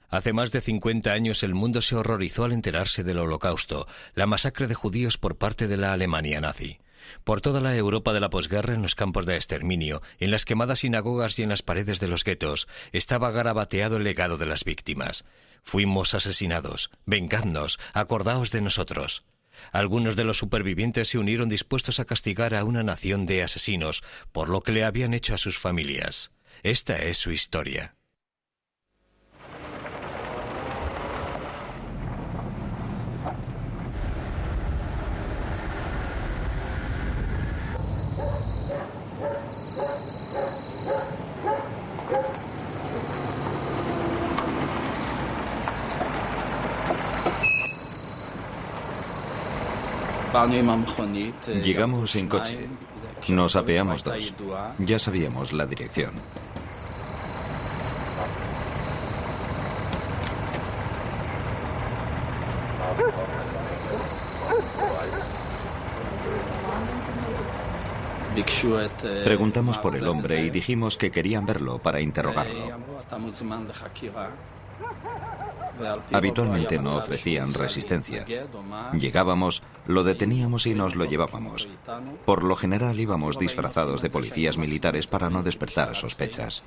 Hace más de 50 años el mundo se horrorizó al enterarse del Holocausto, la masacre de judíos por parte de la Alemania nazi. Por toda la Europa de la posguerra, en los campos de exterminio, en las quemadas sinagogas y en las paredes de los guetos, estaba garabateado el legado de las víctimas. Fuimos asesinados. Vengadnos, acordaos de nosotros. Algunos de los supervivientes se unieron dispuestos a castigar a una nación de asesinos por lo que le habían hecho a sus familias. Esta es su historia. Llegamos en coche. Nos apeamos dos. Ya sabíamos la dirección. Preguntamos por el hombre y dijimos que querían verlo para interrogarlo. Habitualmente no ofrecían resistencia. Llegábamos, lo deteníamos y nos lo llevábamos. Por lo general íbamos disfrazados de policías militares para no despertar sospechas.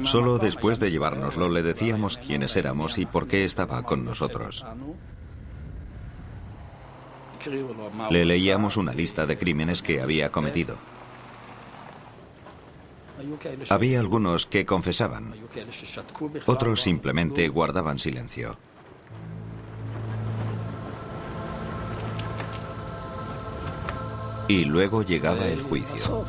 Solo después de llevárnoslo le decíamos quiénes éramos y por qué estaba con nosotros. Le leíamos una lista de crímenes que había cometido. Había algunos que confesaban, otros simplemente guardaban silencio. Y luego llegaba el juicio.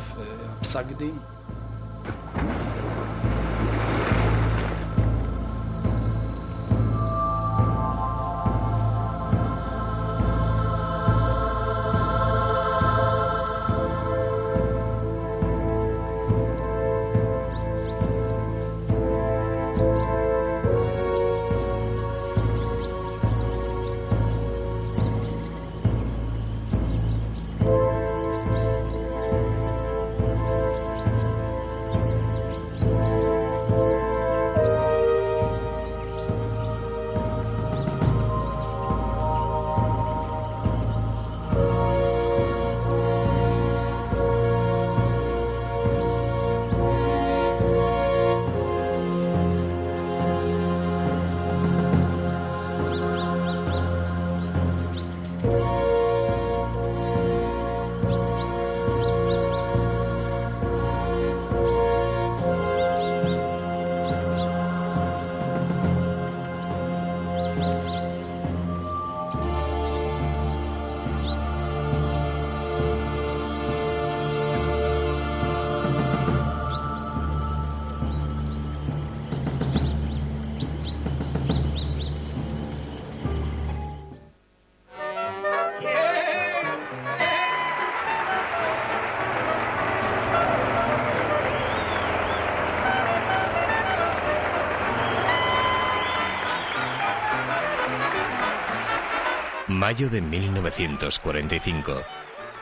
Mayo de 1945.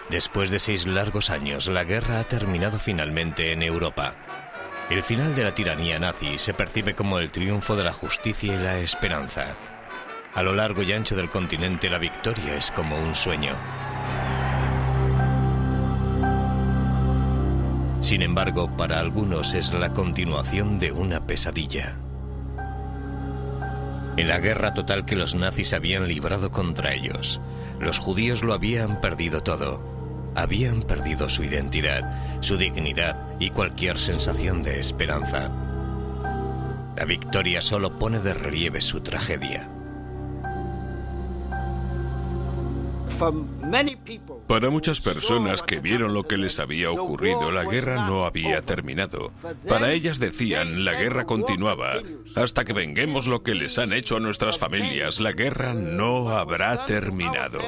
Después de 6 largos años, la guerra ha terminado finalmente en Europa. El final de la tiranía nazi se percibe como el triunfo de la justicia y la esperanza. A lo largo y ancho del continente, la victoria es como un sueño. Sin embargo, para algunos es la continuación de una pesadilla. En la guerra total que los nazis habían librado contra ellos, los judíos lo habían perdido todo. Habían perdido su identidad, su dignidad y cualquier sensación de esperanza. La victoria solo pone de relieve su tragedia. Para muchas personas que vieron lo que les había ocurrido, la guerra no había terminado. Para ellas decían, la guerra continuaba. Hasta que venguemos lo que les han hecho a nuestras familias, la guerra no habrá terminado.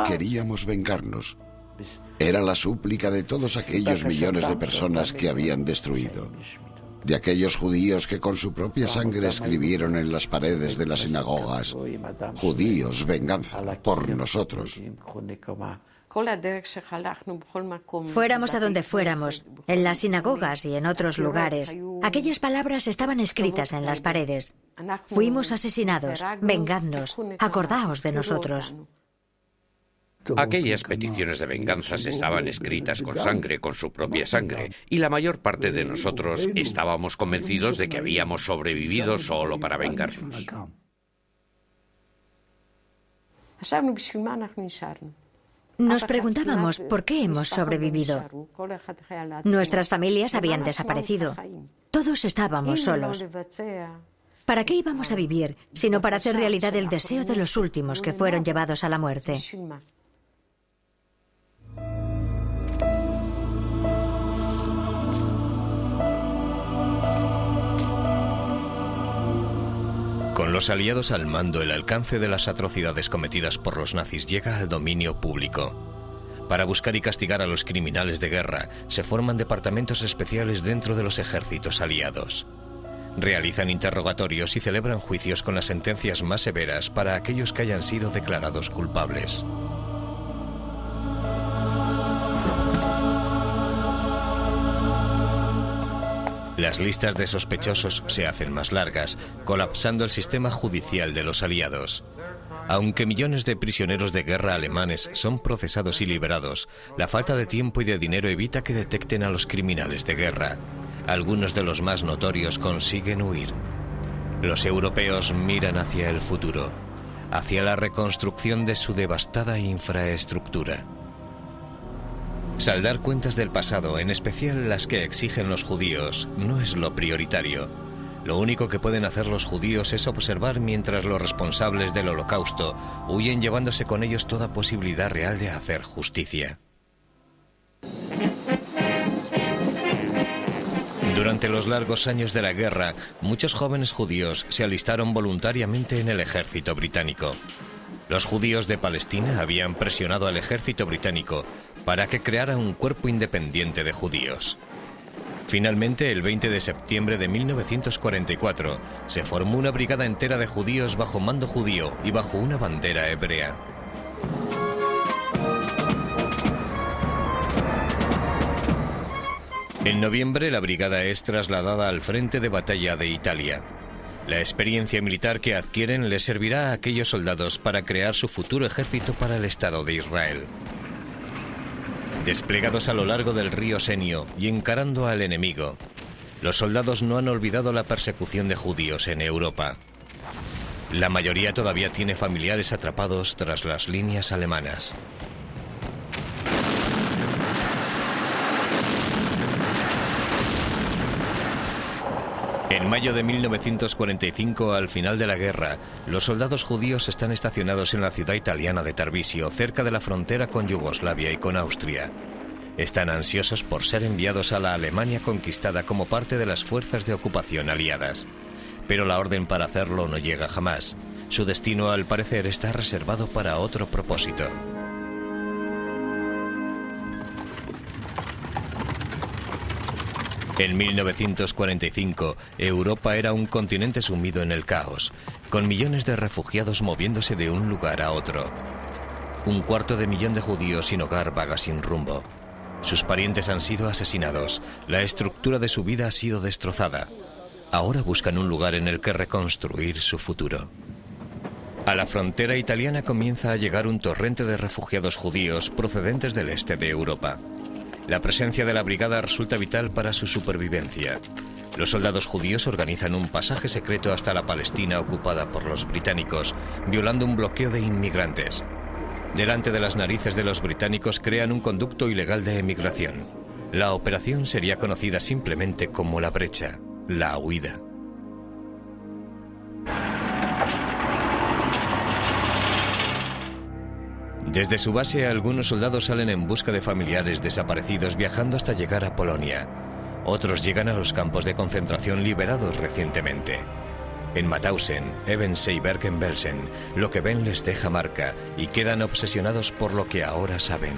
Queríamos vengarnos. Era la súplica de todos aquellos millones de personas que habían destruido. de aquellos judíos que con su propia sangre escribieron en las paredes de las sinagogas: judíos, venganza por nosotros. Fuéramos a donde fuéramos, en las sinagogas y en otros lugares, aquellas palabras estaban escritas en las paredes. Fuimos asesinados, vengadnos, acordaos de nosotros. Aquellas peticiones de venganzas estaban escritas con sangre, con su propia sangre, y la mayor parte de nosotros estábamos convencidos de que habíamos sobrevivido solo para vengarnos. Nos preguntábamos por qué hemos sobrevivido. Nuestras familias habían desaparecido. Todos estábamos solos. ¿Para qué íbamos a vivir, sino para hacer realidad el deseo de los últimos que fueron llevados a la muerte? Con los aliados al mando, el alcance de las atrocidades cometidas por los nazis llega al dominio público. Para buscar y castigar a los criminales de guerra, se forman departamentos especiales dentro de los ejércitos aliados. Realizan interrogatorios y celebran juicios con las sentencias más severas para aquellos que hayan sido declarados culpables. Las listas de sospechosos se hacen más largas, colapsando el sistema judicial de los aliados. Aunque millones de prisioneros de guerra alemanes son procesados y liberados, la falta de tiempo y de dinero evita que detecten a los criminales de guerra. Algunos de los más notorios consiguen huir. Los europeos miran hacia el futuro, hacia la reconstrucción de su devastada infraestructura. Saldar cuentas del pasado, en especial las que exigen los judíos, no es lo prioritario. Lo único que pueden hacer los judíos es observar mientras los responsables del Holocausto huyen, llevándose con ellos toda posibilidad real de hacer justicia. Durante los largos años de la guerra, muchos jóvenes judíos se alistaron voluntariamente en el ejército británico. Los judíos de Palestina habían presionado al ejército británico para que creara un cuerpo independiente de judíos. Finalmente, el 20 de septiembre de 1944, se formó una brigada entera de judíos bajo mando judío y bajo una bandera hebrea. En noviembre, la brigada es trasladada al frente de batalla de Italia. La experiencia militar que adquieren les servirá a aquellos soldados para crear su futuro ejército para el Estado de Israel. Desplegados a lo largo del río Senio y encarando al enemigo, los soldados no han olvidado la persecución de judíos en Europa. La mayoría todavía tiene familiares atrapados tras las líneas alemanas. En mayo de 1945, al final de la guerra, los soldados judíos están estacionados en la ciudad italiana de Tarvisio, cerca de la frontera con Yugoslavia y con Austria. Están ansiosos por ser enviados a la Alemania conquistada como parte de las fuerzas de ocupación aliadas. Pero la orden para hacerlo no llega jamás. Su destino, al parecer, está reservado para otro propósito. En 1945, Europa era un continente sumido en el caos, con millones de refugiados moviéndose de un lugar a otro. 250.000 de judíos sin hogar vaga sin rumbo. Sus parientes han sido asesinados, la estructura de su vida ha sido destrozada. Ahora buscan un lugar en el que reconstruir su futuro. A la frontera italiana comienza a llegar un torrente de refugiados judíos procedentes del este de Europa. La presencia de la brigada resulta vital para su supervivencia. Los soldados judíos organizan un pasaje secreto hasta la Palestina ocupada por los británicos, violando un bloqueo de inmigrantes. Delante de las narices de los británicos crean un conducto ilegal de emigración. La operación sería conocida simplemente como la brecha, la huida. Desde su base, algunos soldados salen en busca de familiares desaparecidos, viajando hasta llegar a Polonia. Otros llegan a los campos de concentración liberados recientemente. En Mauthausen, Ebensee y Bergen-Belsen, lo que ven les deja marca y quedan obsesionados por lo que ahora saben.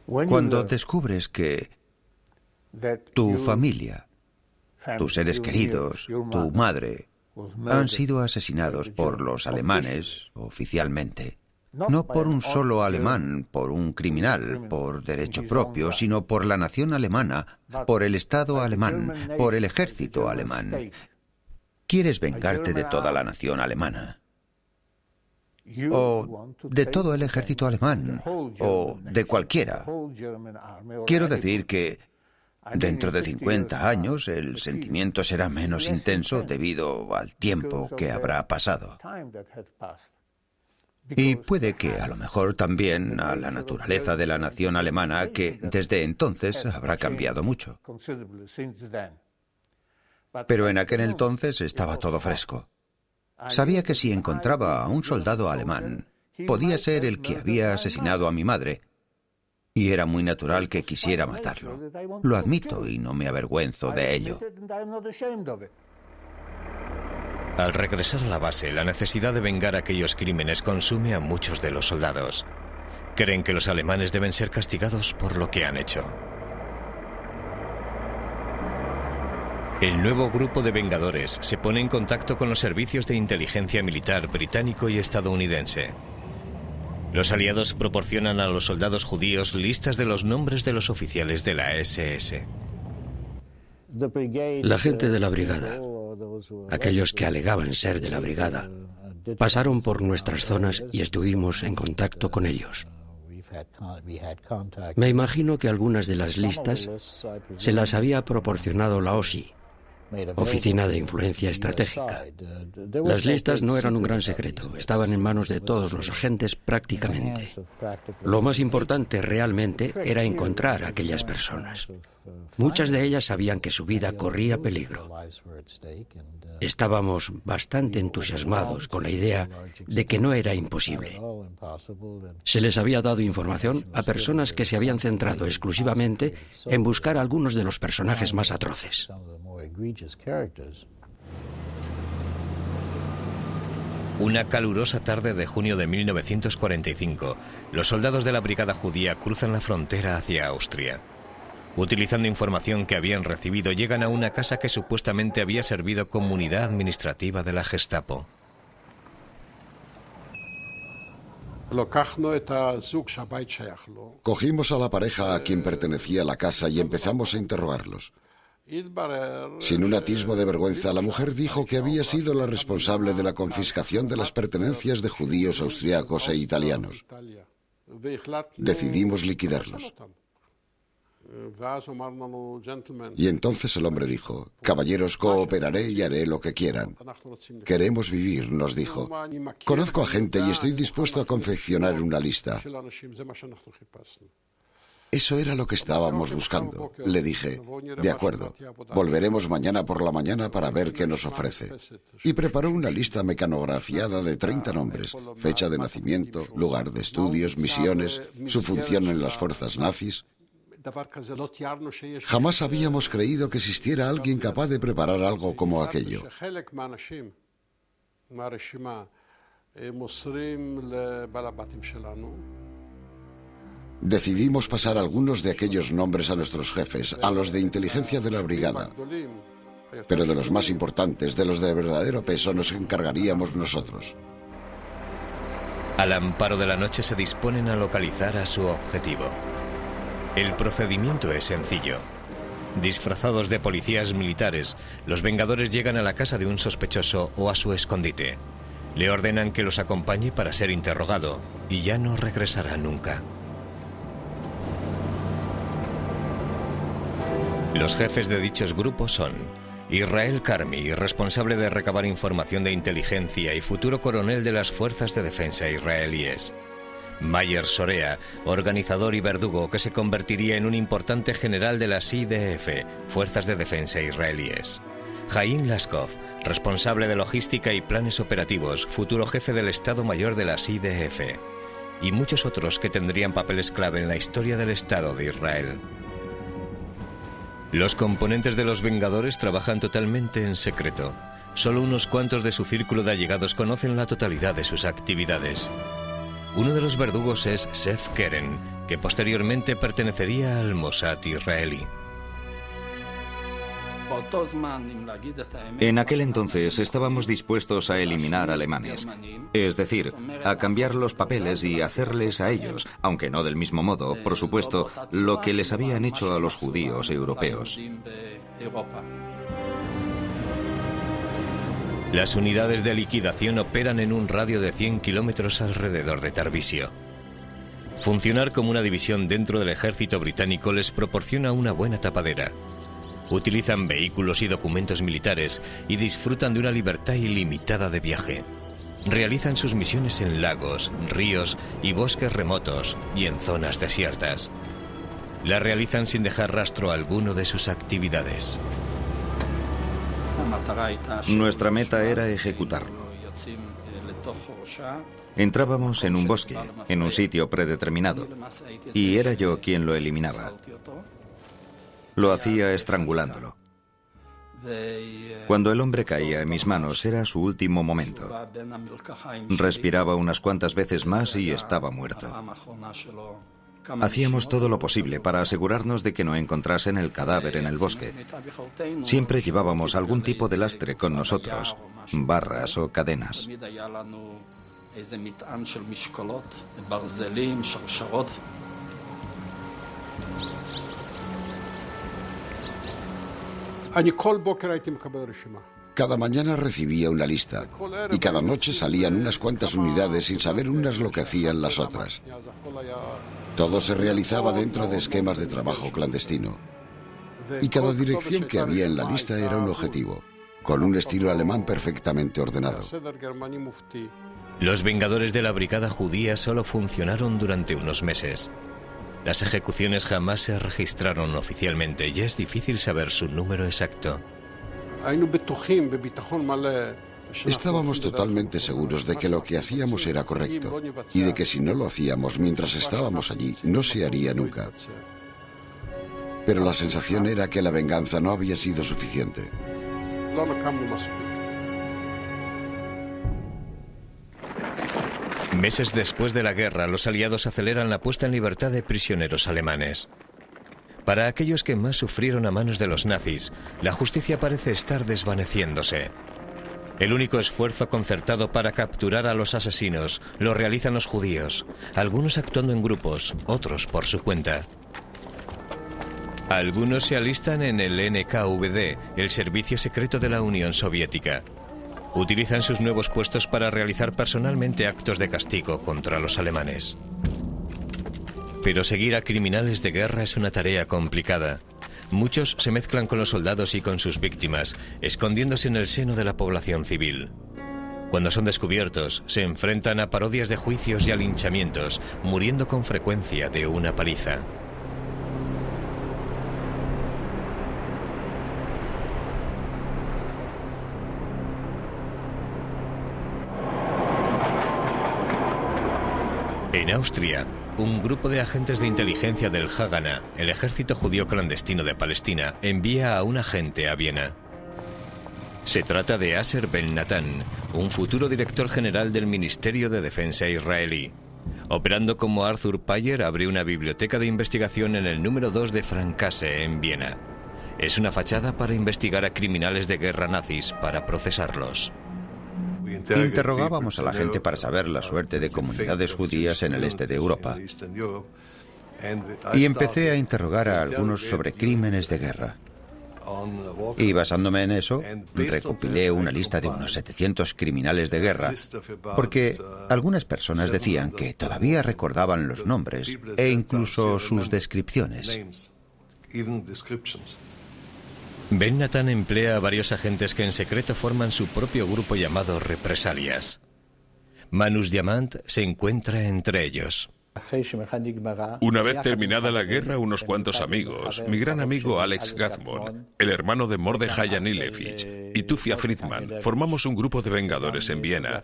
Cuando descubres que tu familia, tus seres queridos, tu madre, han sido asesinados por los alemanes oficialmente, no por un solo alemán, por un criminal, por derecho propio, sino por la nación alemana, por el Estado alemán, por el ejército alemán. Quieres vengarte de toda la nación alemana, o de todo el ejército alemán, o de cualquiera. Quiero decir que dentro de 50 años el sentimiento será menos intenso debido al tiempo que habrá pasado. Y puede que a lo mejor también a la naturaleza de la nación alemana, que desde entonces habrá cambiado mucho. Pero en aquel entonces estaba todo fresco. Sabía que si encontraba a un soldado alemán, podía ser el que había asesinado a mi madre, y era muy natural que quisiera matarlo. Lo admito y no me avergüenzo de ello. Al regresar a la base, la necesidad de vengar aquellos crímenes consume a muchos de los soldados. Creen que los alemanes deben ser castigados por lo que han hecho. El nuevo grupo de vengadores se pone en contacto con los servicios de inteligencia militar británico y estadounidense. Los aliados proporcionan a los soldados judíos listas de los nombres de los oficiales de la SS. La gente de la brigada, aquellos que alegaban ser de la brigada, pasaron por nuestras zonas y estuvimos en contacto con ellos. Me imagino que algunas de las listas se las había proporcionado la OSI, Oficina de Influencia Estratégica. Las listas no eran un gran secreto, estaban en manos de todos los agentes prácticamente. Lo más importante realmente era encontrar a aquellas personas. Muchas de ellas sabían que su vida corría peligro. Estábamos bastante entusiasmados con la idea de que no era imposible. Se les había dado información a personas que se habían centrado exclusivamente en buscar a algunos de los personajes más atroces. Una calurosa tarde de junio de 1945, los soldados de la brigada judía cruzan la frontera hacia Austria. Utilizando información que habían recibido, llegan a una casa que supuestamente había servido como unidad administrativa de la Gestapo. Cogimos a la pareja a quien pertenecía la casa y empezamos a interrogarlos. Sin un atisbo de vergüenza, la mujer dijo que había sido la responsable de la confiscación de las pertenencias de judíos austriacos e italianos. Decidimos liquidarlos. Y entonces el hombre dijo: caballeros, cooperaré y haré lo que quieran. Queremos vivir, nos dijo. Conozco a gente y estoy dispuesto a confeccionar una lista. Eso era lo que estábamos buscando. Le dije: de acuerdo, volveremos mañana por la mañana para ver qué nos ofrece. Y preparó una lista mecanografiada de 30 nombres, fecha de nacimiento, lugar de estudios, misiones, su función en las fuerzas nazis. Jamás habíamos creído que existiera alguien capaz de preparar algo como aquello. Decidimos pasar algunos de aquellos nombres a nuestros jefes, a los de inteligencia de la brigada. Pero de los más importantes, de los de verdadero peso, nos encargaríamos nosotros. Al amparo de la noche se disponen a localizar a su objetivo. El procedimiento es sencillo. Disfrazados de policías militares, los vengadores llegan a la casa de un sospechoso o a su escondite. Le ordenan que los acompañe para ser interrogado y ya no regresará nunca. Los jefes de dichos grupos son Israel Karmi, responsable de recabar información de inteligencia y futuro coronel de las fuerzas de defensa israelíes. Mayer Sorea, organizador y verdugo que se convertiría en un importante general de las IDF, Fuerzas de Defensa Israelíes. Jaim Laskov, responsable de logística y planes operativos, futuro jefe del Estado Mayor de las IDF. Y muchos otros que tendrían papeles clave en la historia del Estado de Israel. Los componentes de los Vengadores trabajan totalmente en secreto. Solo unos cuantos de su círculo de allegados conocen la totalidad de sus actividades. Uno de los verdugos es Seth Keren, que posteriormente pertenecería al Mossad israelí. En aquel entonces estábamos dispuestos a eliminar alemanes, es decir, a cambiar los papeles y hacerles a ellos, aunque no del mismo modo, por supuesto, lo que les habían hecho a los judíos europeos. Las unidades de liquidación operan en un radio de 100 kilómetros alrededor de Tarvisio. Funcionar como una división dentro del ejército británico les proporciona una buena tapadera. Utilizan vehículos y documentos militares y disfrutan de una libertad ilimitada de viaje. Realizan sus misiones en lagos, ríos y bosques remotos y en zonas desiertas. La realizan sin dejar rastro alguno de sus actividades. Nuestra meta era ejecutarlo. Entrábamos en un bosque, en un sitio predeterminado, y era yo quien lo eliminaba. Lo hacía estrangulándolo. Cuando el hombre caía en mis manos era su último momento. Respiraba unas cuantas veces más y estaba muerto. Hacíamos todo lo posible para asegurarnos de que no encontrasen el cadáver en el bosque. Siempre llevábamos algún tipo de lastre con nosotros, barras o cadenas. Cada mañana recibía una lista y cada noche salían unas cuantas unidades sin saber unas lo que hacían las otras. Todo se realizaba dentro de esquemas de trabajo clandestino. Y cada dirección que había en la lista era un objetivo, con un estilo alemán perfectamente ordenado. Los Vengadores de la Brigada Judía solo funcionaron durante unos meses. Las ejecuciones jamás se registraron oficialmente y es difícil saber su número exacto. Estábamos totalmente seguros de que lo que hacíamos era correcto y de que si no lo hacíamos mientras estábamos allí, no se haría nunca. Pero la sensación era que la venganza no había sido suficiente. Meses después de la guerra, los aliados aceleran la puesta en libertad de prisioneros alemanes. Para aquellos que más sufrieron a manos de los nazis, la justicia parece estar desvaneciéndose. El único esfuerzo concertado para capturar a los asesinos lo realizan los judíos, algunos actuando en grupos, otros por su cuenta. Algunos se alistan en el NKVD, el servicio secreto de la Unión Soviética. Utilizan sus nuevos puestos para realizar personalmente actos de castigo contra los alemanes. Pero seguir a criminales de guerra es una tarea complicada. Muchos se mezclan con los soldados y con sus víctimas, escondiéndose en el seno de la población civil. Cuando son descubiertos, se enfrentan a parodias de juicios y a linchamientos, muriendo con frecuencia de una paliza. En Austria, un grupo de agentes de inteligencia del Haganah, el ejército judío clandestino de Palestina, envía a un agente a Viena. Se trata de Asher Ben Natan, un futuro director general del Ministerio de Defensa israelí. Operando como Arthur Payer, abrió una biblioteca de investigación en el número 2 de Franckasse, en Viena. Es una fachada para investigar a criminales de guerra nazis para procesarlos. Interrogábamos a la gente para saber la suerte de comunidades judías en el este de Europa. Y empecé a interrogar a algunos sobre crímenes de guerra. Y basándome en eso, recopilé una lista de unos 700 criminales de guerra, porque algunas personas decían que todavía recordaban los nombres e incluso sus descripciones. Ben Natan emplea a varios agentes que en secreto forman su propio grupo llamado Represalias. Manus Diamant se encuentra entre ellos. Una vez terminada la guerra, unos cuantos amigos, mi gran amigo Alex Gazmon, el hermano de Mordechai Anilevich y Tufia Friedman, formamos un grupo de vengadores en Viena.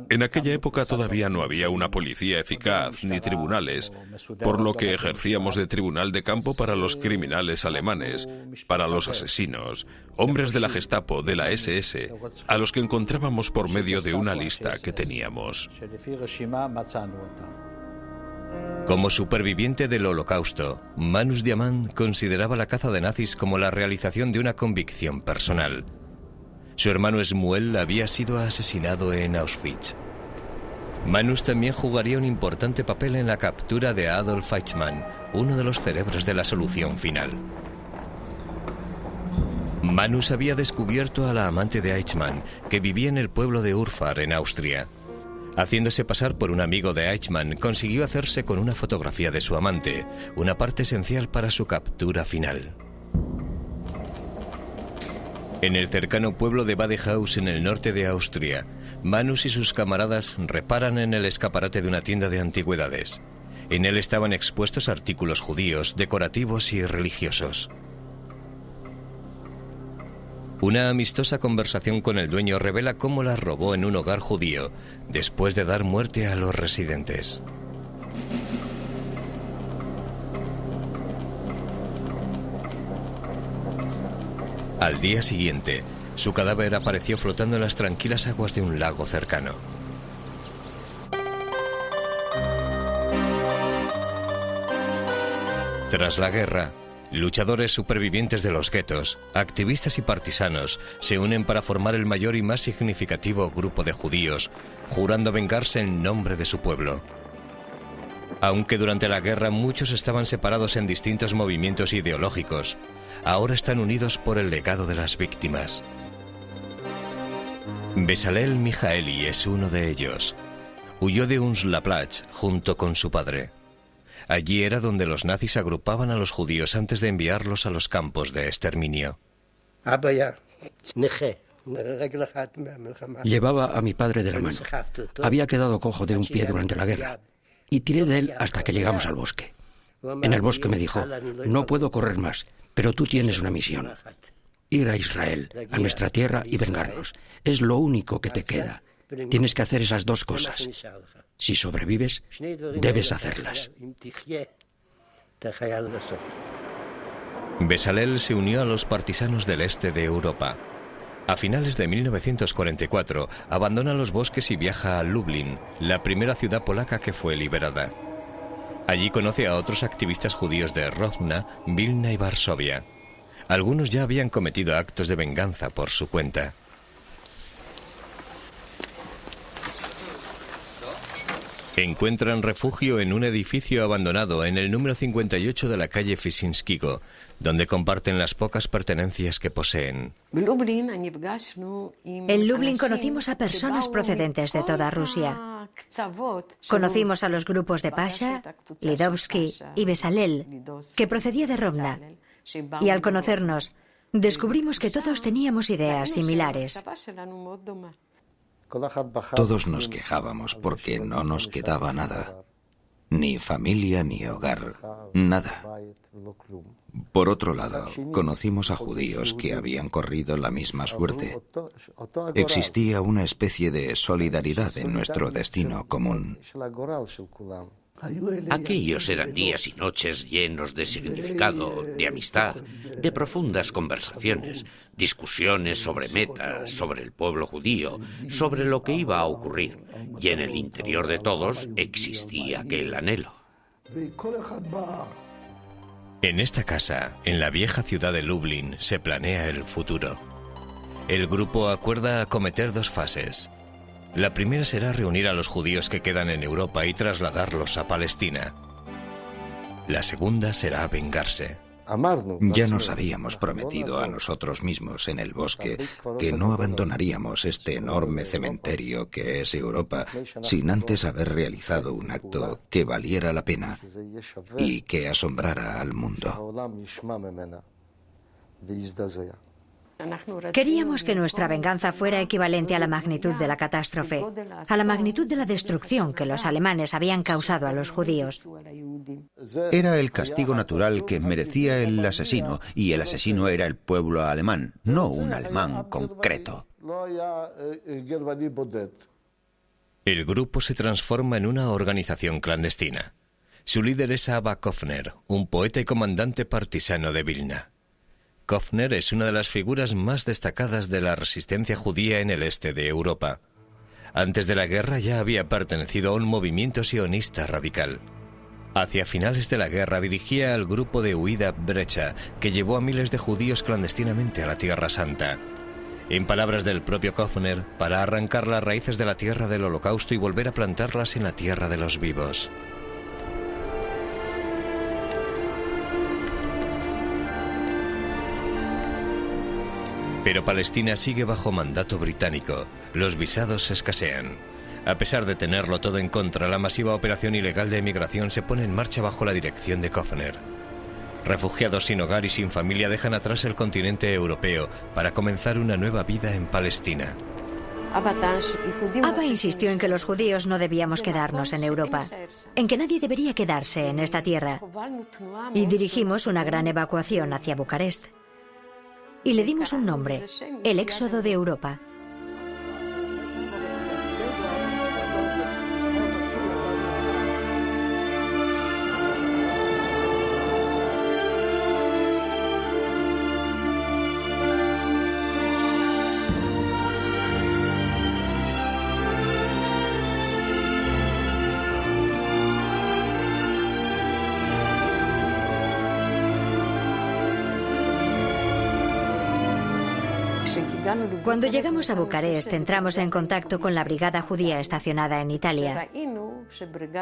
En aquella época todavía no había una policía eficaz ni tribunales, por lo que ejercíamos de tribunal de campo para los criminales alemanes, para los asesinos, hombres de la Gestapo, de la SS, a los que encontrábamos por medio de una lista que teníamos. Como superviviente del Holocausto, Manus Diamant consideraba la caza de nazis como la realización de una convicción personal. Su hermano Shmuel había sido asesinado en Auschwitz. Manus también jugaría un importante papel en la captura de Adolf Eichmann, uno de los cerebros de la solución final. Manus había descubierto a la amante de Eichmann, que vivía en el pueblo de Urfahr, en Austria. Haciéndose pasar por un amigo de Eichmann, consiguió hacerse con una fotografía de su amante, una parte esencial para su captura final. En el cercano pueblo de Badehaus, en el norte de Austria, Manus y sus camaradas reparan en el escaparate de una tienda de antigüedades. En él estaban expuestos artículos judíos, decorativos y religiosos. Una amistosa conversación con el dueño revela cómo las robó en un hogar judío, después de dar muerte a los residentes. Al día siguiente, su cadáver apareció flotando en las tranquilas aguas de un lago cercano. Tras la guerra, luchadores supervivientes de los guetos, activistas y partisanos se unen para formar el mayor y más significativo grupo de judíos, jurando vengarse en nombre de su pueblo. Aunque durante la guerra muchos estaban separados en distintos movimientos ideológicos, ahora están unidos por el legado de las víctimas. Bezalel Mijaeli es uno de ellos. Huyó de Uns-la-Plage junto con su padre. Allí era donde los nazis agrupaban a los judíos antes de enviarlos a los campos de exterminio. Llevaba a mi padre de la mano. Había quedado cojo de un pie durante la guerra y tiré de él hasta que llegamos al bosque. En el bosque me dijo: no puedo correr más, pero tú tienes una misión. Ir a Israel, a nuestra tierra y vengarnos. Es lo único que te queda. Tienes que hacer esas dos cosas. Si sobrevives, debes hacerlas. Bezalel se unió a los partisanos del este de Europa. A finales de 1944, abandona los bosques y viaja a Lublin, la primera ciudad polaca que fue liberada. Allí conoce a otros activistas judíos de Rovna, Vilna y Varsovia. Algunos ya habían cometido actos de venganza por su cuenta. Encuentran refugio en un edificio abandonado en el número 58 de la calle Fisinskigo, donde comparten las pocas pertenencias que poseen. En Lublin conocimos a personas procedentes de toda Rusia. Conocimos a los grupos de Pasha, Lidovsky y Bezalel, que procedía de Rovna. Y al conocernos, descubrimos que todos teníamos ideas similares. Todos nos quejábamos porque no nos quedaba nada. Ni familia ni hogar. Nada. Por otro lado, conocimos a judíos que habían corrido la misma suerte. Existía una especie de solidaridad en nuestro destino común. Aquellos eran días y noches llenos de significado, de amistad, de profundas conversaciones, discusiones sobre metas, sobre el pueblo judío, sobre lo que iba a ocurrir. Y en el interior de todos existía aquel anhelo. En esta casa, en la vieja ciudad de Lublin, se planea el futuro. El grupo acuerda acometer dos fases. La primera será reunir a los judíos que quedan en Europa y trasladarlos a Palestina. La segunda será vengarse. Ya nos habíamos prometido a nosotros mismos en el bosque que no abandonaríamos este enorme cementerio que es Europa sin antes haber realizado un acto que valiera la pena y que asombrara al mundo. Queríamos que nuestra venganza fuera equivalente a la magnitud de la catástrofe, a la magnitud de la destrucción que los alemanes habían causado a los judíos. Era el castigo natural que merecía el asesino, y el asesino era el pueblo alemán, no un alemán concreto. El grupo se transforma en una organización clandestina. Su líder es Abba Kofner, un poeta y comandante partisano de Vilna. Kofner es una de las figuras más destacadas de la resistencia judía en el este de Europa. Antes de la guerra ya había pertenecido a un movimiento sionista radical. Hacia finales de la guerra dirigía al grupo de huida Brecha, que llevó a miles de judíos clandestinamente a la Tierra Santa. En palabras del propio Kofner, para arrancar las raíces de la tierra del Holocausto y volver a plantarlas en la tierra de los vivos. Pero Palestina sigue bajo mandato británico. Los visados escasean. A pesar de tenerlo todo en contra, la masiva operación ilegal de emigración se pone en marcha bajo la dirección de Kofner. Refugiados sin hogar y sin familia dejan atrás el continente europeo para comenzar una nueva vida en Palestina. Abba insistió en que los judíos no debíamos quedarnos en Europa, en que nadie debería quedarse en esta tierra. Y dirigimos una gran evacuación hacia Bucarest. Y le dimos un nombre, el Éxodo de Europa. Cuando llegamos a Bucarest, entramos en contacto con la brigada judía estacionada en Italia.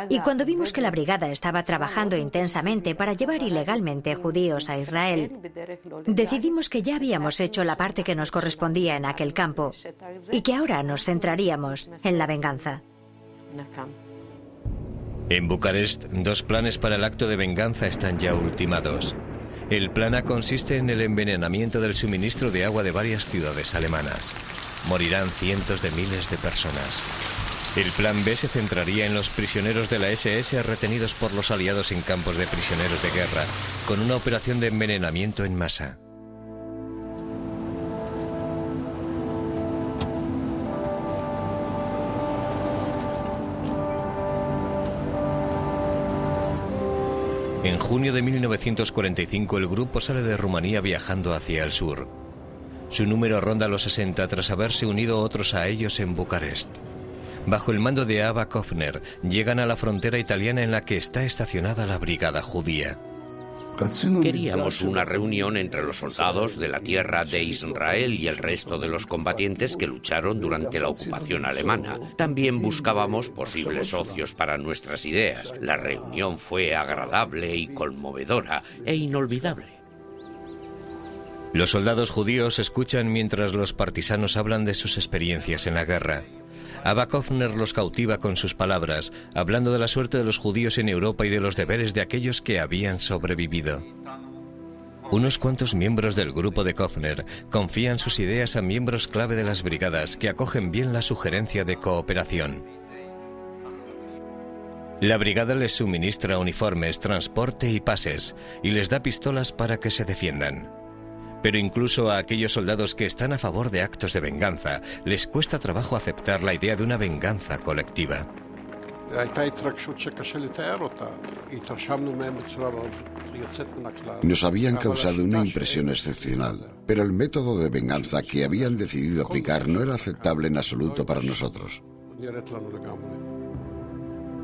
Y cuando vimos que la brigada estaba trabajando intensamente para llevar ilegalmente judíos a Israel, decidimos que ya habíamos hecho la parte que nos correspondía en aquel campo y que ahora nos centraríamos en la venganza. En Bucarest, 2 planes para el acto de venganza están ya ultimados. El plan A consiste en el envenenamiento del suministro de agua de varias ciudades alemanas. Morirán cientos de miles de personas. El plan B se centraría en los prisioneros de la SS retenidos por los aliados en campos de prisioneros de guerra, con una operación de envenenamiento en masa. En junio de 1945 el grupo sale de Rumanía viajando hacia el sur. Su número ronda los 60 tras haberse unido otros a ellos en Bucarest. Bajo el mando de Abba Kofner llegan a la frontera italiana en la que está estacionada la brigada judía. Queríamos una reunión entre los soldados de la tierra de Israel y el resto de los combatientes que lucharon durante la ocupación alemana. También buscábamos posibles socios para nuestras ideas. La reunión fue agradable y conmovedora e inolvidable. Los soldados judíos escuchan mientras los partisanos hablan de sus experiencias en la guerra. Abba Kofner los cautiva con sus palabras, hablando de la suerte de los judíos en Europa y de los deberes de aquellos que habían sobrevivido. Unos cuantos miembros del grupo de Kofner confían sus ideas a miembros clave de las brigadas que acogen bien la sugerencia de cooperación. La brigada les suministra uniformes, transporte y pases, y les da pistolas para que se defiendan. Pero incluso a aquellos soldados que están a favor de actos de venganza, les cuesta trabajo aceptar la idea de una venganza colectiva. Nos habían causado una impresión excepcional, pero el método de venganza que habían decidido aplicar no era aceptable en absoluto para nosotros.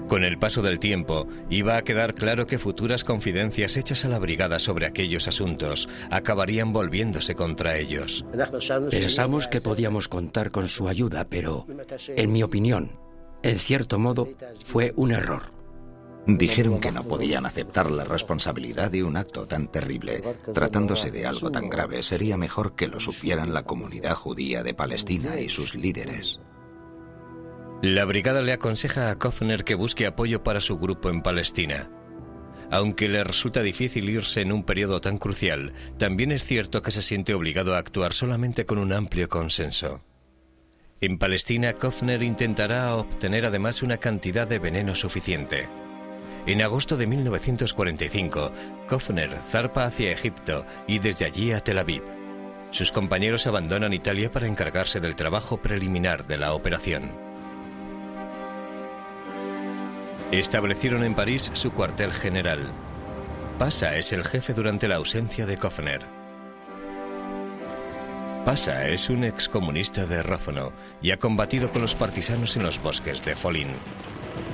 Con el paso del tiempo, iba a quedar claro que futuras confidencias hechas a la brigada sobre aquellos asuntos acabarían volviéndose contra ellos. Pensamos que podíamos contar con su ayuda, pero, en mi opinión, en cierto modo, fue un error. Dijeron que no podían aceptar la responsabilidad de un acto tan terrible. Tratándose de algo tan grave, sería mejor que lo supieran la comunidad judía de Palestina y sus líderes. La brigada le aconseja a Kofner que busque apoyo para su grupo en Palestina. Aunque le resulta difícil irse en un periodo tan crucial, también es cierto que se siente obligado a actuar solamente con un amplio consenso. En Palestina, Kofner intentará obtener además una cantidad de veneno suficiente. En agosto de 1945, Kofner zarpa hacia Egipto y desde allí a Tel Aviv. Sus compañeros abandonan Italia para encargarse del trabajo preliminar de la operación. Establecieron en París su cuartel general. Pasa es el jefe durante la ausencia de Kofner. Pasa es un excomunista de Rófono y ha combatido con los partisanos en los bosques de Folín.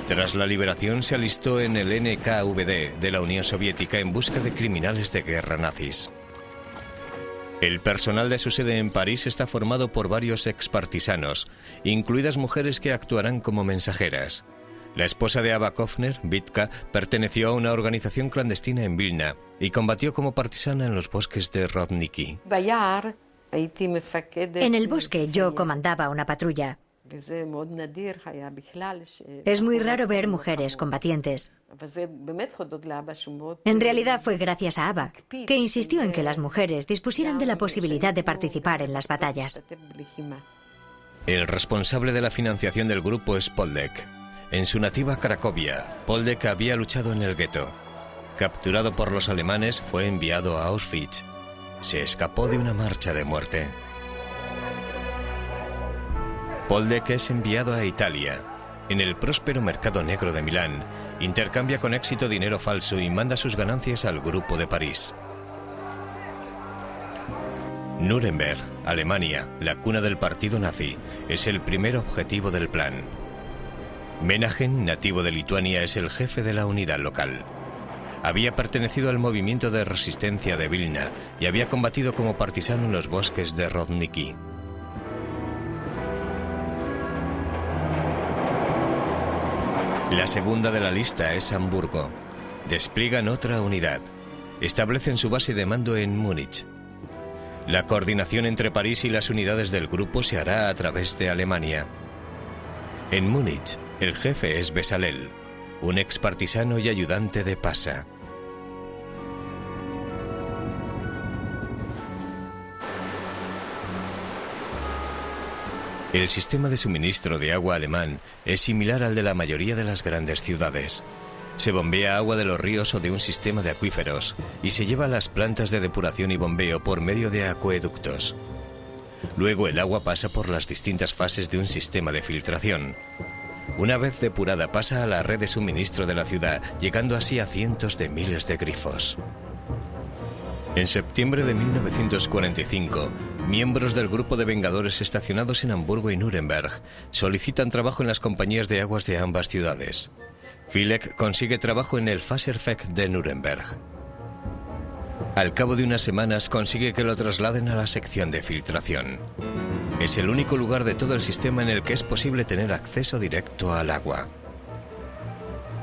Tras la liberación se alistó en el NKVD de la Unión Soviética en busca de criminales de guerra nazis. El personal de su sede en París está formado por varios expartisanos, incluidas mujeres que actuarán como mensajeras. La esposa de Ava Kofner, Vitka, perteneció a una organización clandestina en Vilna y combatió como partisana en los bosques de Rodniki. En el bosque yo comandaba una patrulla. Es muy raro ver mujeres combatientes. En realidad fue gracias a Ava, que insistió en que las mujeres dispusieran de la posibilidad de participar en las batallas. El responsable de la financiación del grupo es Poldek. En su nativa Cracovia, Poldek había luchado en el gueto. Capturado por los alemanes, fue enviado a Auschwitz. Se escapó de una marcha de muerte. Poldek es enviado a Italia. En el próspero mercado negro de Milán, intercambia con éxito dinero falso y manda sus ganancias al grupo de París. Nuremberg, Alemania, la cuna del partido nazi, es el primer objetivo del plan. Menahem, nativo de Lituania, es el jefe de la unidad local. Había pertenecido al movimiento de resistencia de Vilna y había combatido como partisano en los bosques de Rodniki. La segunda de la lista es Hamburgo. Despliegan otra unidad. Establecen su base de mando en Múnich. La coordinación entre París y las unidades del grupo se hará a través de Alemania. En Múnich, el jefe es Besalel, un expartisano y ayudante de Pasa. El sistema de suministro de agua alemán es similar al de la mayoría de las grandes ciudades. Se bombea agua de los ríos o de un sistema de acuíferos y se lleva a las plantas de depuración y bombeo por medio de acueductos. Luego el agua pasa por las distintas fases de un sistema de filtración. Una vez depurada pasa a la red de suministro de la ciudad, llegando así a cientos de miles de grifos. En septiembre de 1945, miembros del grupo de vengadores estacionados en Hamburgo y Nuremberg solicitan trabajo en las compañías de aguas de ambas ciudades. Filek consigue trabajo en el Wasserwerk de Nuremberg. Al cabo de unas semanas consigue que lo trasladen a la sección de filtración. Es el único lugar de todo el sistema en el que es posible tener acceso directo al agua.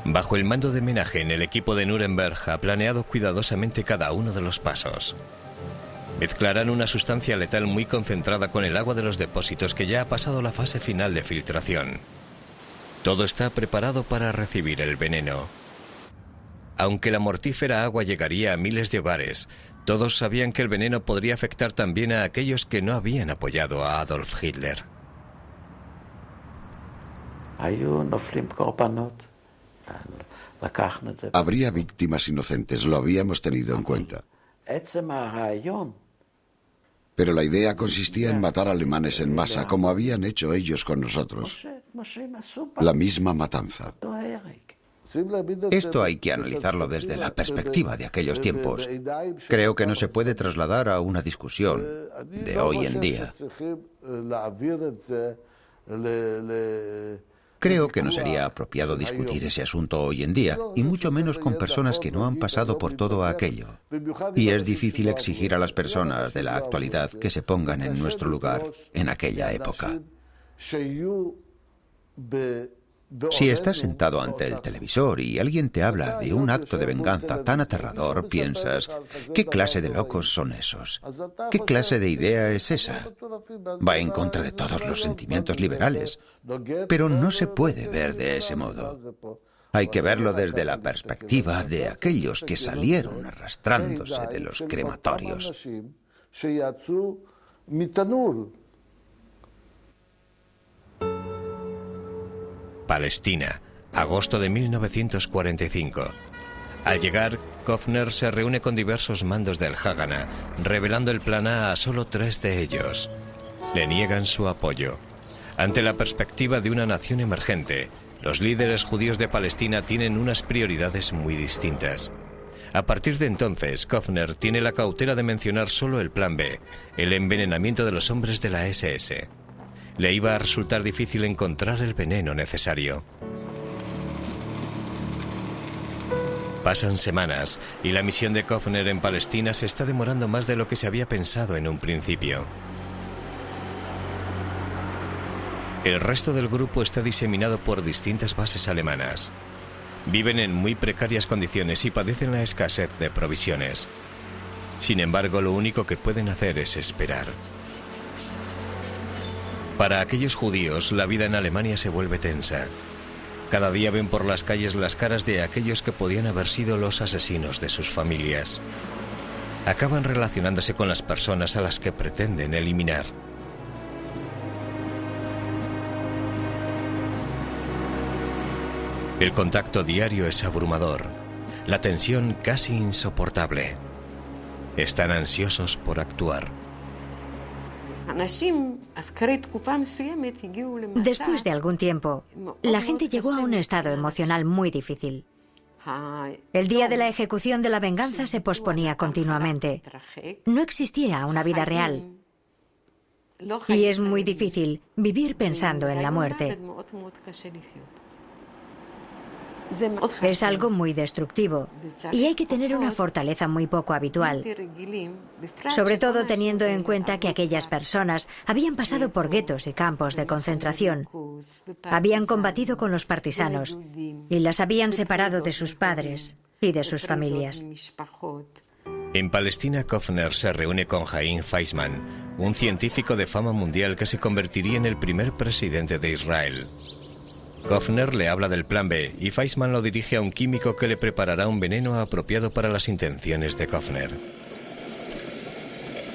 Bajo el mando de Menahem, el equipo de Nuremberg ha planeado cuidadosamente cada uno de los pasos. Mezclarán una sustancia letal muy concentrada con el agua de los depósitos que ya ha pasado la fase final de filtración. Todo está preparado para recibir el veneno. Aunque la mortífera agua llegaría a miles de hogares, todos sabían que el veneno podría afectar también a aquellos que no habían apoyado a Adolf Hitler. Habría víctimas inocentes, lo habíamos tenido en cuenta. Pero la idea consistía en matar alemanes en masa, como habían hecho ellos con nosotros. La misma matanza. Esto hay que analizarlo desde la perspectiva de aquellos tiempos. Creo que no se puede trasladar a una discusión de hoy en día. Creo que no sería apropiado discutir ese asunto hoy en día, y mucho menos con personas que no han pasado por todo aquello. Y es difícil exigir a las personas de la actualidad que se pongan en nuestro lugar en aquella época. Si estás sentado ante el televisor y alguien te habla de un acto de venganza tan aterrador, piensas, ¿qué clase de locos son esos? ¿Qué clase de idea es esa? Va en contra de todos los sentimientos liberales, pero no se puede ver de ese modo. Hay que verlo desde la perspectiva de aquellos que salieron arrastrándose de los crematorios. Palestina, agosto de 1945. Al llegar, Kofner se reúne con diversos mandos del Haganah, revelando el plan A solo 3 de ellos. Le niegan su apoyo. Ante la perspectiva de una nación emergente, los líderes judíos de Palestina tienen unas prioridades muy distintas. A partir de entonces, Kofner tiene la cautela de mencionar solo el plan B, el envenenamiento de los hombres de la SS. Le iba a resultar difícil encontrar el veneno necesario. Pasan semanas y la misión de Kofner en Palestina se está demorando más de lo que se había pensado en un principio. El resto del grupo está diseminado por distintas bases alemanas. Viven en muy precarias condiciones y padecen la escasez de provisiones. Sin embargo, lo único que pueden hacer es esperar. Para aquellos judíos, la vida en Alemania se vuelve tensa. Cada día ven por las calles las caras de aquellos que podían haber sido los asesinos de sus familias. Acaban relacionándose con las personas a las que pretenden eliminar. El contacto diario es abrumador, la tensión casi insoportable. Están ansiosos por actuar. Después de algún tiempo, la gente llegó a un estado emocional muy difícil. El día de la ejecución de la venganza se posponía continuamente. No existía una vida real. Y es muy difícil vivir pensando en la muerte. Es algo muy destructivo y hay que tener una fortaleza muy poco habitual, sobre todo teniendo en cuenta que aquellas personas habían pasado por guetos y campos de concentración, habían combatido con los partisanos y las habían separado de sus padres y de sus familias. En Palestina, Kofner se reúne con Chaim Weizmann, un científico de fama mundial que se convertiría en el primer presidente de Israel. Kofner le habla del plan B y Weizmann lo dirige a un químico que le preparará un veneno apropiado para las intenciones de Kofner.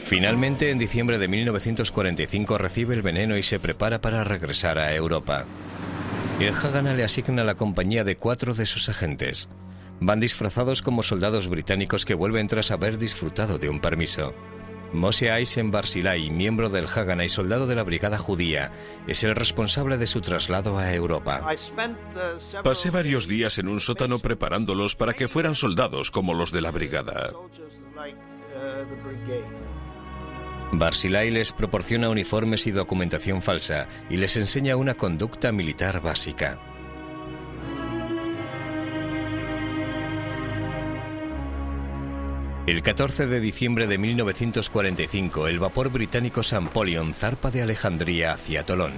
Finalmente, en diciembre de 1945 recibe el veneno y se prepara para regresar a Europa. El Haganah le asigna la compañía de 4 de sus agentes. Van disfrazados como soldados británicos que vuelven tras haber disfrutado de un permiso. Moshe Eisen Barzilai, miembro del Haganah y soldado de la brigada judía, es el responsable de su traslado a Europa. Pasé varios días en un sótano preparándolos para que fueran soldados como los de la brigada. Barzilai les proporciona uniformes y documentación falsa y les enseña una conducta militar básica. El 14 de diciembre de 1945, el vapor británico Napoleon zarpa de Alejandría hacia Tolón.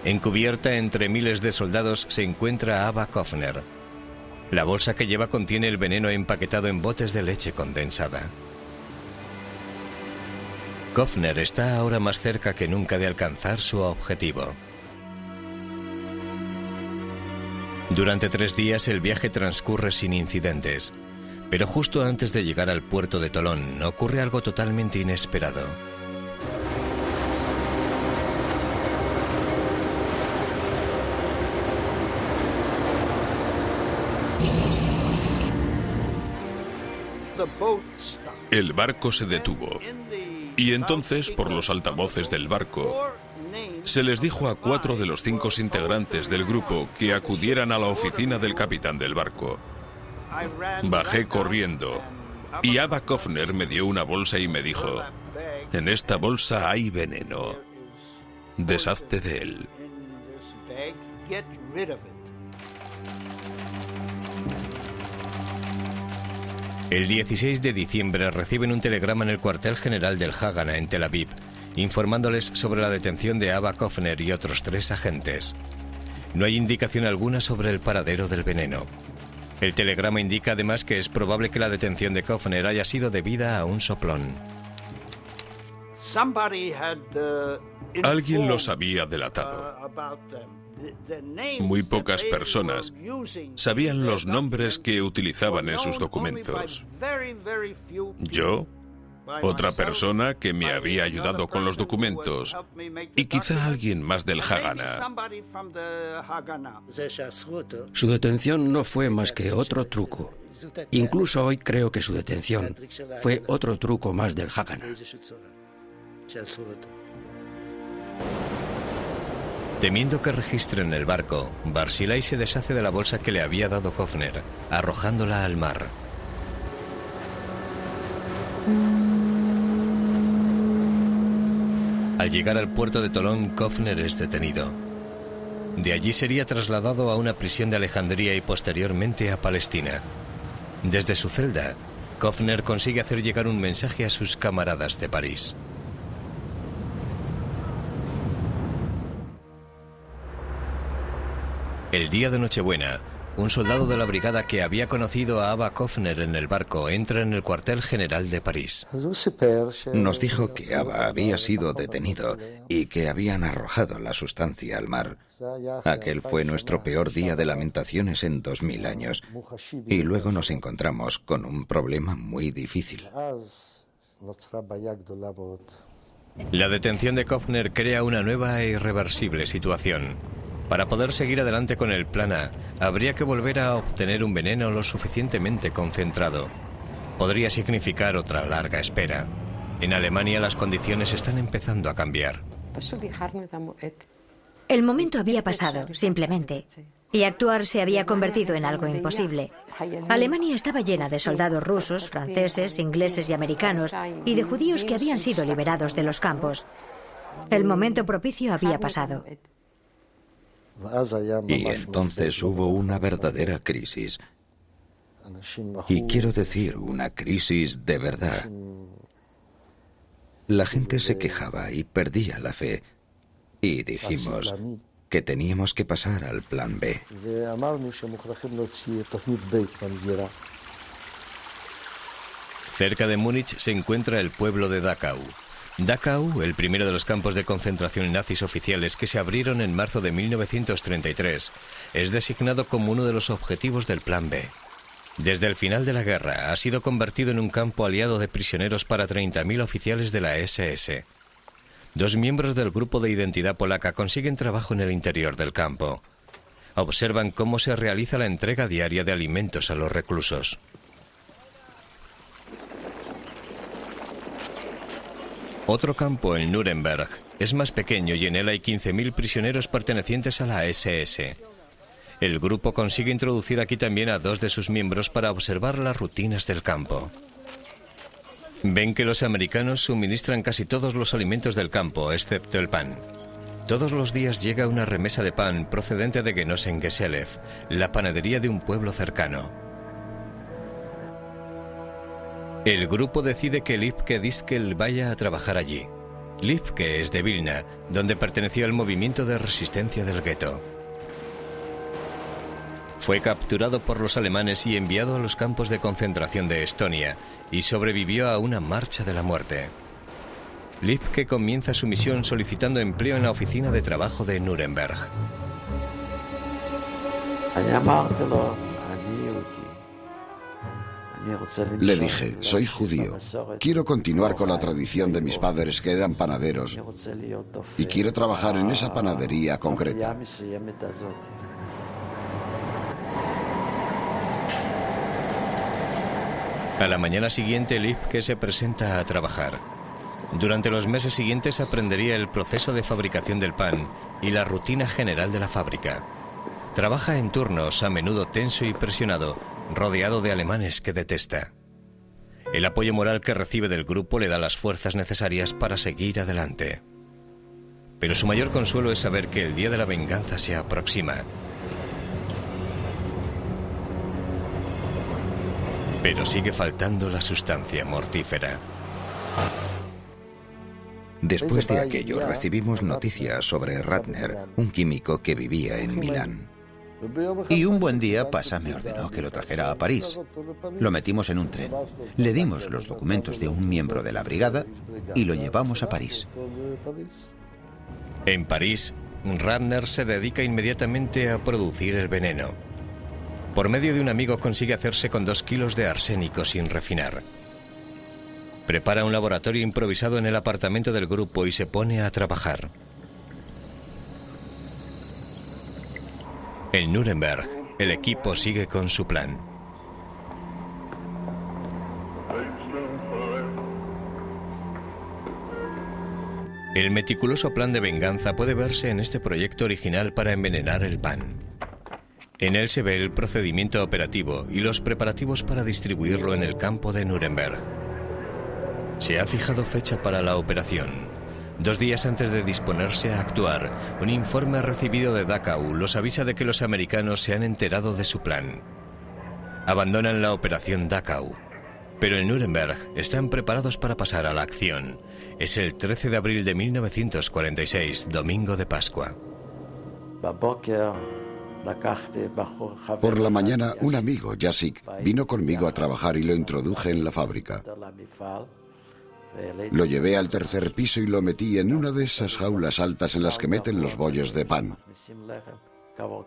Encubierta entre miles de soldados se encuentra Ava Kofner. La bolsa que lleva contiene el veneno empaquetado en botes de leche condensada. Kofner está ahora más cerca que nunca de alcanzar su objetivo. Durante 3 días el viaje transcurre sin incidentes. Pero justo antes de llegar al puerto de Tolón ocurre algo totalmente inesperado. El barco se detuvo y entonces, por los altavoces del barco, se les dijo a 4 de los 5 integrantes del grupo que acudieran a la oficina del capitán del barco. Bajé corriendo y Ava Kofner me dio una bolsa y me dijo: en esta bolsa hay veneno. Deshazte de él. El 16 de diciembre reciben un telegrama en el cuartel general del Haganah en Tel Aviv, informándoles sobre la detención de Ava Kofner y otros 3 agentes. No hay indicación alguna sobre el paradero del veneno. El telegrama indica además que es probable que la detención de Kofner haya sido debida a un soplón. Alguien los había delatado. Muy pocas personas sabían los nombres que utilizaban en sus documentos. Yo, otra persona que me había ayudado con los documentos y quizá alguien más del Haganah. Su detención no fue más que otro truco. Incluso hoy creo que su detención fue otro truco más del Haganah. Temiendo que registren el barco, Barzilai se deshace de la bolsa que le había dado Kofner, arrojándola al mar. Al llegar al puerto de Tolón, Kofner es detenido. De allí sería trasladado a una prisión de Alejandría y posteriormente a Palestina. Desde su celda, Kofner consigue hacer llegar un mensaje a sus camaradas de París. El día de Nochebuena, un soldado de la brigada que había conocido a Ava Kofner en el barco entra en el cuartel general de París. Nos dijo que Ava había sido detenido y que habían arrojado la sustancia al mar. Aquel fue nuestro peor día de lamentaciones en 2000 años. Y luego nos encontramos con un problema muy difícil. La detención de Kofner crea una nueva e irreversible situación. Para poder seguir adelante con el plan A, habría que volver a obtener un veneno lo suficientemente concentrado. Podría significar otra larga espera. En Alemania las condiciones están empezando a cambiar. El momento había pasado, simplemente, y actuar se había convertido en algo imposible. Alemania estaba llena de soldados rusos, franceses, ingleses y americanos, y de judíos que habían sido liberados de los campos. El momento propicio había pasado. Y entonces hubo una verdadera crisis. Y quiero decir, una crisis de verdad. La gente se quejaba y perdía la fe. Y dijimos que teníamos que pasar al plan B. Cerca de Múnich se encuentra el pueblo de Dachau. Dachau, el primero de los campos de concentración nazis oficiales que se abrieron en marzo de 1933, es designado como uno de los objetivos del Plan B. Desde el final de la guerra ha sido convertido en un campo aliado de prisioneros para 30.000 oficiales de la SS. 2 miembros del grupo de identidad polaca consiguen trabajo en el interior del campo. Observan cómo se realiza la entrega diaria de alimentos a los reclusos. Otro campo, en Nuremberg, es más pequeño y en él hay 15.000 prisioneros pertenecientes a la SS. El grupo consigue introducir aquí también a 2 de sus miembros para observar las rutinas del campo. Ven que los americanos suministran casi todos los alimentos del campo, excepto el pan. Todos los días llega una remesa de pan procedente de Genossen-Gesellef, la panadería de un pueblo cercano. El grupo decide que Lipke Diskel vaya a trabajar allí. Lipke es de Vilna, donde perteneció al movimiento de resistencia del gueto. Fue capturado por los alemanes y enviado a los campos de concentración de Estonia, y sobrevivió a una marcha de la muerte. Lipke comienza su misión solicitando empleo en la oficina de trabajo de Nuremberg. Le dije, soy judío, quiero continuar con la tradición de mis padres que eran panaderos y quiero trabajar en esa panadería concreta. A la mañana siguiente, Lipke se presenta a trabajar. Durante los meses siguientes aprendería el proceso de fabricación del pan y la rutina general de la fábrica. Trabaja en turnos, a menudo tenso y presionado, rodeado de alemanes que detesta. El apoyo moral que recibe del grupo le da las fuerzas necesarias para seguir adelante. Pero su mayor consuelo es saber que el día de la venganza se aproxima. Pero sigue faltando la sustancia mortífera. Después de aquello recibimos noticias sobre Ratner, un químico que vivía en Milán. Y un buen día Pasa me ordenó que lo trajera a París. Lo metimos en un tren. Le dimos los documentos de un miembro de la brigada y lo llevamos a París. En París, Ratner se dedica inmediatamente a producir el veneno. Por medio de un amigo consigue hacerse con 2 kilos de arsénico sin refinar. Prepara un laboratorio improvisado en el apartamento del grupo y se pone a trabajar. En Nuremberg, el equipo sigue con su plan. El meticuloso plan de venganza puede verse en este proyecto original para envenenar el pan. En él se ve el procedimiento operativo y los preparativos para distribuirlo en el campo de Nuremberg. Se ha fijado fecha para la operación. 2 días antes de disponerse a actuar, un informe recibido de Dachau los avisa de que los americanos se han enterado de su plan. Abandonan la operación Dachau, pero en Nuremberg están preparados para pasar a la acción. Es el 13 de abril de 1946, domingo de Pascua. Por la mañana, un amigo, Jacek, vino conmigo a trabajar y lo introduje en la fábrica. Lo llevé al tercer piso y lo metí en una de esas jaulas altas en las que meten los bollos de pan.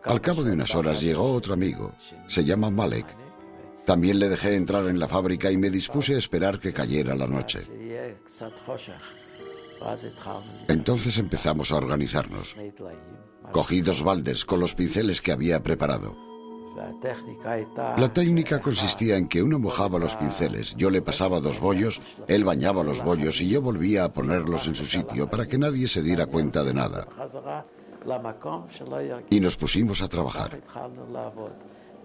Al cabo de unas horas llegó otro amigo, se llama Malek. También le dejé entrar en la fábrica y me dispuse a esperar que cayera la noche. Entonces empezamos a organizarnos. Cogí 2 baldes con los pinceles que había preparado. La técnica consistía en que uno mojaba los pinceles, yo le pasaba 2 bollos, él bañaba los bollos y yo volvía a ponerlos en su sitio para que nadie se diera cuenta de nada. Y nos pusimos a trabajar.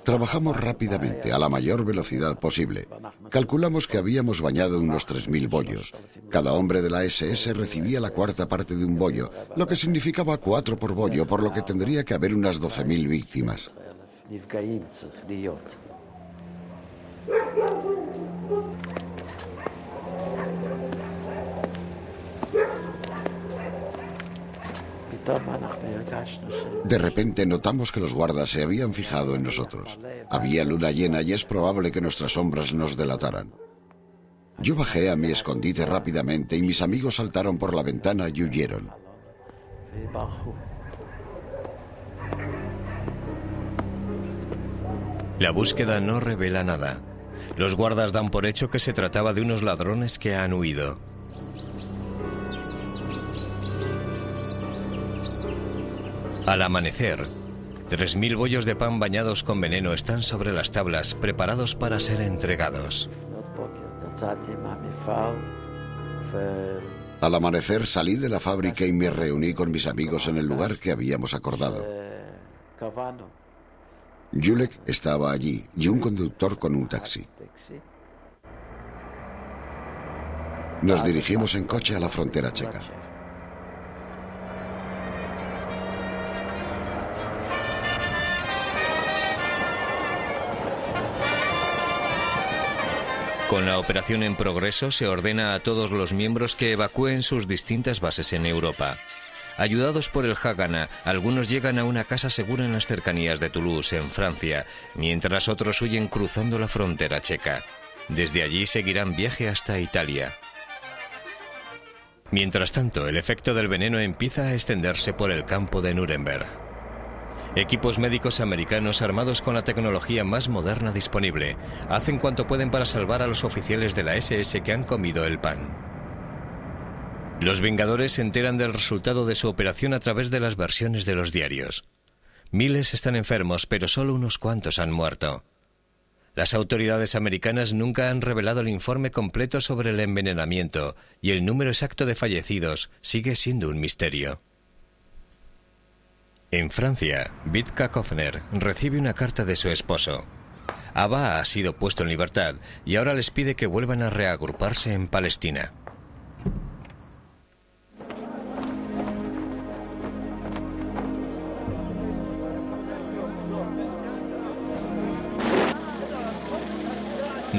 Trabajamos rápidamente, a la mayor velocidad posible. Calculamos que habíamos bañado unos 3.000 bollos. Cada hombre de la SS recibía la 1/4 parte de un bollo, lo que significaba 4 por bollo, por lo que tendría que haber unas 12.000 víctimas. De repente notamos que los guardas se habían fijado en nosotros. Había luna llena y es probable que nuestras sombras nos delataran. Yo bajé a mi escondite rápidamente y mis amigos saltaron por la ventana y huyeron. La búsqueda no revela nada. Los guardas dan por hecho que se trataba de unos ladrones que han huido. Al amanecer, 3.000 bollos de pan bañados con veneno están sobre las tablas, preparados para ser entregados. Al amanecer salí de la fábrica y me reuní con mis amigos en el lugar que habíamos acordado. Julek estaba allí y un conductor con un taxi. Nos dirigimos en coche a la frontera checa. Con la operación en progreso, se ordena a todos los miembros que evacúen sus distintas bases en Europa. Ayudados por el Haganah, algunos llegan a una casa segura en las cercanías de Toulouse, en Francia, mientras otros huyen cruzando la frontera checa. Desde allí seguirán viaje hasta Italia. Mientras tanto, el efecto del veneno empieza a extenderse por el campo de Nuremberg. Equipos médicos americanos armados con la tecnología más moderna disponible hacen cuanto pueden para salvar a los oficiales de la SS que han comido el pan. Los Vengadores se enteran del resultado de su operación a través de las versiones de los diarios. Miles están enfermos, pero solo unos cuantos han muerto. Las autoridades americanas nunca han revelado el informe completo sobre el envenenamiento y el número exacto de fallecidos sigue siendo un misterio. En Francia, Witka Kofner recibe una carta de su esposo. Abba ha sido puesto en libertad y ahora les pide que vuelvan a reagruparse en Palestina.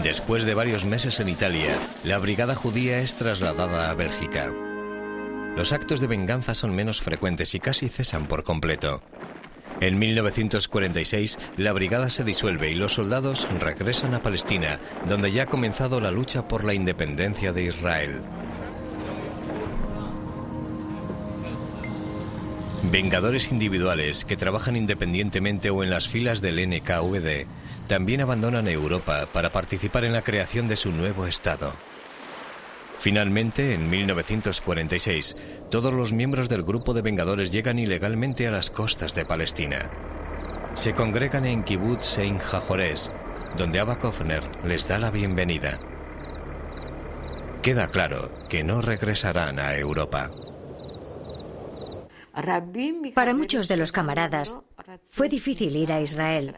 Después de varios meses en Italia, la brigada judía es trasladada a Bélgica. Los actos de venganza son menos frecuentes y casi cesan por completo. En 1946, la brigada se disuelve y los soldados regresan a Palestina, donde ya ha comenzado la lucha por la independencia de Israel. Vengadores individuales que trabajan independientemente o en las filas del NKVD también abandonan Europa para participar en la creación de su nuevo Estado. Finalmente, en 1946, todos los miembros del grupo de Vengadores llegan ilegalmente a las costas de Palestina. Se congregan en Kibbutz Ein HaJorés, donde Abba Kofner les da la bienvenida. Queda claro que no regresarán a Europa. Para muchos de los camaradas, fue difícil ir a Israel.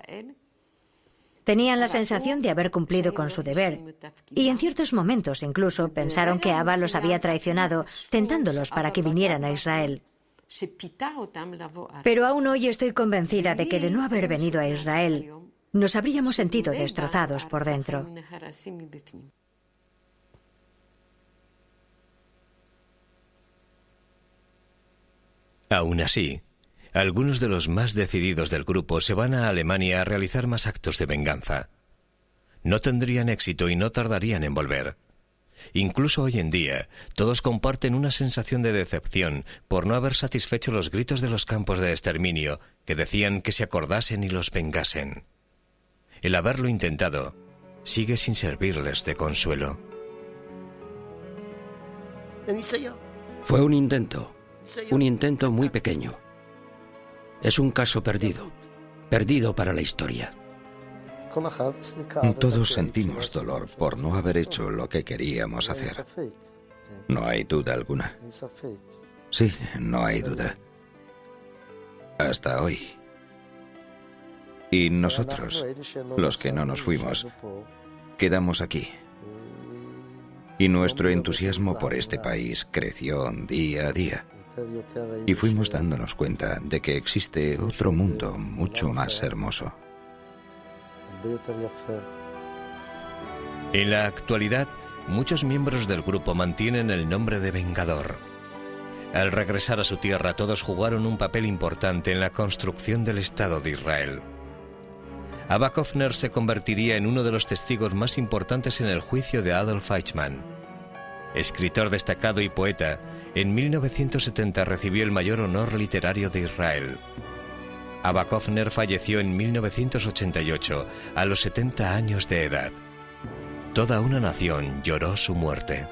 Tenían la sensación de haber cumplido con su deber y en ciertos momentos incluso pensaron que Abba los había traicionado, tentándolos para que vinieran a Israel. Pero aún hoy estoy convencida de que de no haber venido a Israel, nos habríamos sentido destrozados por dentro. Aún así, algunos de los más decididos del grupo se van a Alemania a realizar más actos de venganza. No tendrían éxito y no tardarían en volver. Incluso hoy en día, todos comparten una sensación de decepción por no haber satisfecho los gritos de los campos de exterminio que decían que se acordasen y los vengasen. El haberlo intentado sigue sin servirles de consuelo. Fue un intento muy pequeño. Es un caso perdido para la historia. Todos sentimos dolor por no haber hecho lo que queríamos hacer. No hay duda alguna. Sí, no hay duda. Hasta hoy. Y nosotros, los que no nos fuimos, quedamos aquí. Y nuestro entusiasmo por este país creció día a día. Y fuimos dándonos cuenta de que existe otro mundo mucho más hermoso. En la actualidad, muchos miembros del grupo mantienen el nombre de Vengador. Al regresar a su tierra, todos jugaron un papel importante en la construcción del Estado de Israel. Abba Kovner se convertiría en uno de los testigos más importantes en el juicio de Adolf Eichmann. Escritor destacado y poeta, en 1970 recibió el mayor honor literario de Israel. Abba Kovner falleció en 1988, a los 70 años de edad. Toda una nación lloró su muerte.